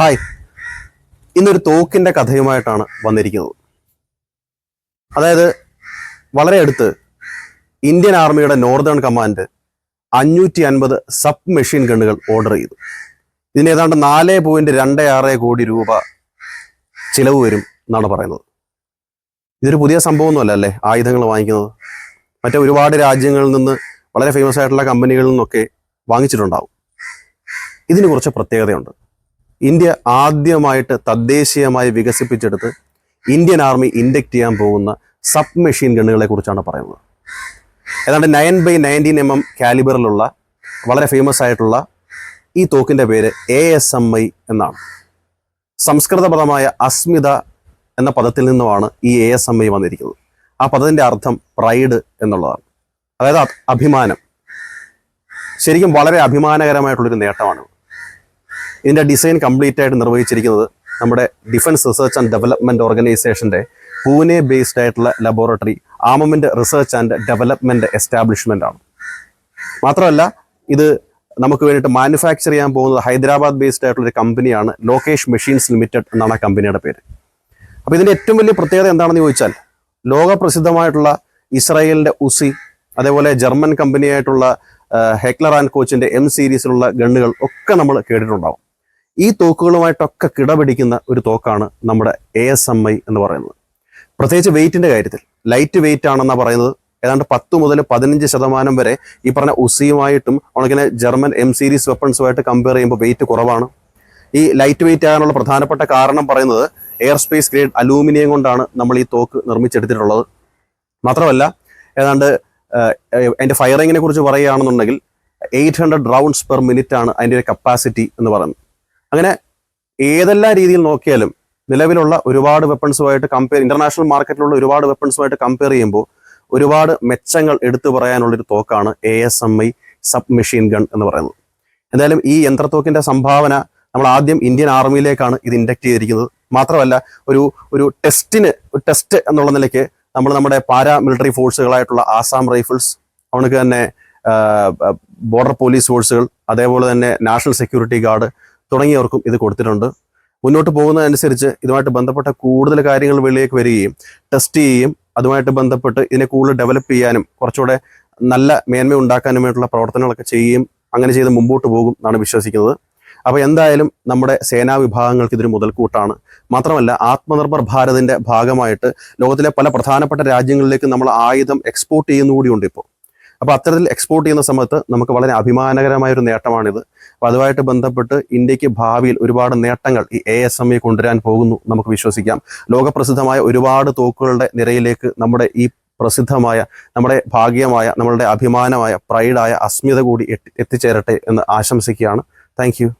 Hi, ഇന്നൊരു തോക്കിൻ്റെ കഥയുമായിട്ടാണ് വന്നിരിക്കുന്നത്. അതായത് വളരെ അടുത്ത് ഇന്ത്യൻ ആർമിയുടെ നോർത്തേൺ കമാൻഡ് 550 സബ് മെഷീൻ ഗണ്ണുകൾ ഓർഡർ ചെയ്തു. ഇതിന് ഏതാണ്ട് 4.26 കോടി രൂപ ചിലവ് വരും എന്നാണ് പറയുന്നത്. ഇതൊരു പുതിയ സംഭവമൊന്നുമല്ല അല്ലേ, ആയുധങ്ങൾ വാങ്ങിക്കുന്നത്. മറ്റേ ഒരുപാട് രാജ്യങ്ങളിൽ നിന്ന് വളരെ ഫേമസ് ആയിട്ടുള്ള കമ്പനികളിൽ നിന്നൊക്കെ വാങ്ങിച്ചിട്ടുണ്ടാവും. ഇതിന് കുറച്ച് പ്രത്യേകതയുണ്ട്. ഇന്ത്യ ആദ്യമായിട്ട് തദ്ദേശീയമായി വികസിപ്പിച്ചെടുത്ത് ഇന്ത്യൻ ആർമി ഇൻഡക്റ്റ് ചെയ്യാൻ പോകുന്ന സബ് മെഷീൻ ഗണ്ണുകളെ കുറിച്ചാണ് പറയുന്നത്. ഏതാണ്ട് 9x19 mm കാലിബറിലുള്ള വളരെ ഫേമസ് ആയിട്ടുള്ള ഈ തോക്കിൻ്റെ പേര് ASMI എന്നാണ്. സംസ്കൃത പദമായ അസ്മിത എന്ന പദത്തിൽ നിന്നുമാണ് ഈ ASMI വന്നിരിക്കുന്നത്. ആ പദത്തിൻ്റെ അർത്ഥം പ്രൈഡ് എന്നുള്ളതാണ്, അതായത് അഭിമാനം. ശരിക്കും വളരെ അഭിമാനകരമായിട്ടുള്ളൊരു നേട്ടമാണ്. ഇതിൻ്റെ ഡിസൈൻ കംപ്ലീറ്റ് ആയിട്ട് നിർവഹിച്ചിരിക്കുന്നത് നമ്മുടെ ഡിഫൻസ് റിസർച്ച് ആൻഡ് ഡെവലപ്മെൻറ്റ് ഓർഗനൈസേഷൻ്റെ പൂനെ ബേസ്ഡ് ആയിട്ടുള്ള laboratory armament research and development establishment ആണ്. മാത്രമല്ല ഇത് നമുക്ക് വേണ്ടിയിട്ട് മാനുഫാക്ചർ ചെയ്യാൻ പോകുന്നത് ഹൈദരാബാദ് ബേസ്ഡ് ആയിട്ടുള്ളൊരു കമ്പനിയാണ് ലോകേഷ് മെഷീൻസ് ലിമിറ്റഡ് എന്നാണ് ആ കമ്പനിയുടെ പേര്. അപ്പോൾ ഇതിൻ്റെ ഏറ്റവും വലിയ പ്രത്യേകത എന്താണെന്ന് ചോദിച്ചാൽ, ലോകപ്രസിദ്ധമായിട്ടുള്ള ഇസ്രായേലിൻ്റെ ഉസി, അതേപോലെ ജർമ്മൻ കമ്പനിയായിട്ടുള്ള ഹെക്ലർ ആൻഡ് കോച്ചിൻ്റെ M സീരീസിലുള്ള ഗണ്ണുകൾ ഒക്കെ നമ്മൾ കേട്ടിട്ടുണ്ടാവും. ഈ തോക്കുകളുമായിട്ടൊക്കെ കിടപിടിക്കുന്ന ഒരു തോക്കാണ് നമ്മുടെ ASMI എന്ന് പറയുന്നത്. പ്രത്യേകിച്ച് വെയിറ്റിൻ്റെ കാര്യത്തിൽ ലൈറ്റ് വെയിറ്റ് ആണെന്നാണ് പറയുന്നത്. ഏതാണ്ട് 10 മുതൽ 15% വരെ ഈ പറഞ്ഞ ഉസിയുമായിട്ടും ഉണക്കിനെ ജർമ്മൻ M സീരീസ് വെപ്പൺസുമായിട്ട് കമ്പയർ ചെയ്യുമ്പോൾ വെയിറ്റ് കുറവാണ്. ഈ ലൈറ്റ് വെയിറ്റ് ആകാനുള്ള പ്രധാനപ്പെട്ട കാരണം പറയുന്നത് എയർ സ്പേസ് ഗ്രേഡ് അലൂമിനിയം കൊണ്ടാണ് നമ്മൾ ഈ തോക്ക് നിർമ്മിച്ചെടുത്തിട്ടുള്ളത്. മാത്രമല്ല ഏതാണ്ട് അതിൻ്റെ ഫയറിങ്ങിനെ കുറിച്ച് പറയുകയാണെന്നുണ്ടെങ്കിൽ 800 റൗണ്ട്സ് പെർ മിനിറ്റ് ആണ് അതിൻ്റെ ഒരു കപ്പാസിറ്റി എന്ന് പറയുന്നത്. അങ്ങനെ ഏതെല്ലാം രീതിയിൽ നോക്കിയാലും നിലവിലുള്ള ഒരുപാട് വെപ്പൺസുമായിട്ട് ഇന്റർനാഷണൽ മാർക്കറ്റിലുള്ള ഒരുപാട് വെപ്പൺസുമായിട്ട് കമ്പയർ ചെയ്യുമ്പോൾ ഒരുപാട് മെച്ചങ്ങൾ എടുത്തു പറയാനുള്ളൊരു തോക്കാണ് ASMI സബ് മെഷീൻ ഗൺ എന്ന് പറയുന്നത്. എന്തായാലും ഈ യന്ത്രത്തോക്കിൻ്റെ സംഭാവന നമ്മൾ ആദ്യം ഇന്ത്യൻ ആർമിയിലേക്കാണ് ഇത് ഇൻഡക്റ്റ് ചെയ്തിരിക്കുന്നത്. മാത്രമല്ല ഒരു ടെസ്റ്റ് എന്നുള്ള നിലയ്ക്ക് നമ്മൾ നമ്മുടെ പാരാമിലിറ്ററി ഫോഴ്സുകളായിട്ടുള്ള ആസാം റൈഫിൾസ്, അവർക്ക് തന്നെ ബോർഡർ പോലീസ് ഫോഴ്സുകൾ, അതേപോലെ തന്നെ നാഷണൽ സെക്യൂരിറ്റി ഗാർഡ് തുടങ്ങിയവർക്കും ഇത് കൊടുത്തിട്ടുണ്ട്. മുന്നോട്ട് പോകുന്നതനുസരിച്ച് ഇതുമായിട്ട് ബന്ധപ്പെട്ട കൂടുതൽ കാര്യങ്ങൾ വെളിയിലേക്ക് വരികയും ടെസ്റ്റ് ചെയ്യുകയും അതുമായിട്ട് ബന്ധപ്പെട്ട് ഇതിനെ കൂടുതൽ ഡെവലപ്പ് ചെയ്യാനും കുറച്ചുകൂടെ നല്ല മേന്മ ഉണ്ടാക്കാനും വേണ്ടിയിട്ടുള്ള പ്രവർത്തനങ്ങളൊക്കെ ചെയ്യുകയും അങ്ങനെ ചെയ്ത് മുമ്പോട്ട് പോകും എന്നാണ് വിശ്വസിക്കുന്നത്. അപ്പോൾ എന്തായാലും നമ്മുടെ സേനാ വിഭാഗങ്ങൾക്ക് ഇതൊരു മുതൽക്കൂട്ടാണ്. മാത്രമല്ല ആത്മനിർഭർ ഭാരതിൻ്റെ ഭാഗമായിട്ട് ലോകത്തിലെ പല പ്രധാനപ്പെട്ട രാജ്യങ്ങളിലേക്ക് നമ്മൾ ആയുധം എക്സ്പോർട്ട് ചെയ്യുന്നുകൂടിയുണ്ട് ഇപ്പോൾ. അപ്പോൾ അത്തരത്തിൽ എക്സ്പോർട്ട് ചെയ്യുന്ന സമയത്ത് നമുക്ക് വളരെ അഭിമാനകരമായൊരു നേട്ടമാണിത്. അപ്പോൾ അതുമായിട്ട് ബന്ധപ്പെട്ട് ഇന്ത്യക്ക് ഭാവിയിൽ ഒരുപാട് നേട്ടങ്ങൾ ഈ ASMI കൊണ്ടുവരാൻ പോകുന്നു നമുക്ക് വിശ്വസിക്കാം. ലോകപ്രസിദ്ധമായ ഒരുപാട് തോക്കുകളുടെ നിരയിലേക്ക് നമ്മുടെ ഈ പ്രസിദ്ധമായ, നമ്മുടെ ഭാഗ്യമായ, നമ്മളുടെ അഭിമാനമായ, പ്രൈഡായ അസ്മിത കൂടി എത്തിച്ചേരട്ടെ എന്ന് ആശംസിക്കുകയാണ്. Thank you.